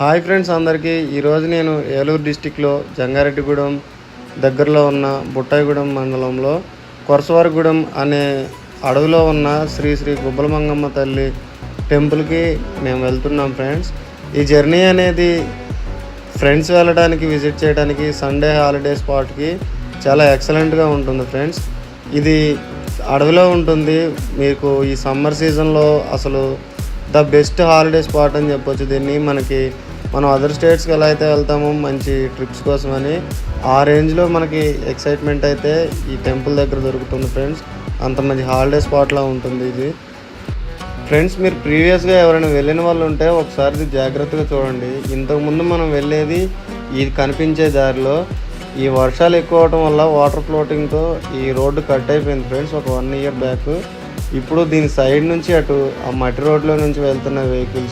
Hi friends అందరికీ ఈరోజు నేను ఏలూరు డిస్టిక్లో జంగారెడ్డిగూడెం దగ్గరలో ఉన్న బుట్టాయిగూడెం మండలంలో కొరసవారిగూడెం అనే అడవిలో ఉన్న శ్రీ శ్రీ గుబ్బలమంగమ్మ తల్లి టెంపుల్కి మేము వెళ్తున్నాం ఫ్రెండ్స్. ఈ జర్నీ అనేది ఫ్రెండ్స్ వెళ్ళడానికి విజిట్ చేయడానికి సండే హాలిడే స్పాట్కి చాలా ఎక్సలెంట్గా ఉంటుంది ఫ్రెండ్స్. ఇది అడవిలో ఉంటుంది. మీకు ఈ సమ్మర్ సీజన్లో అసలు ద బెస్ట్ హాలిడే స్పాట్ అని చెప్పొచ్చు దీన్ని. మనం అదర్ స్టేట్స్కి ఎలా అయితే వెళ్తామో మంచి ట్రిప్స్ కోసం అని ఆ రేంజ్లో మనకి ఎక్సైట్మెంట్ అయితే ఈ టెంపుల్ దగ్గర దొరుకుతుంది ఫ్రెండ్స్. అంత మంచి హాలిడే స్పాట్లా ఉంటుంది ఇది ఫ్రెండ్స్. మీరు ప్రీవియస్గా ఎవరైనా వెళ్ళిన వాళ్ళు ఉంటే ఒకసారి ఇది జాగ్రత్తగా చూడండి. ఇంతకుముందు మనం వెళ్ళేది ఇది కనిపించే దారిలో ఈ వర్షాలు ఎక్కువ అవడం వల్ల వాటర్ ఫ్లోటింగ్తో ఈ రోడ్డు కట్ అయిపోయింది ఫ్రెండ్స్ ఒక 1 year బ్యాక్. ఇప్పుడు దీని సైడ్ నుంచి అటు ఆ మట్టి రోడ్లో నుంచి వెళ్తున్న వెహికల్స్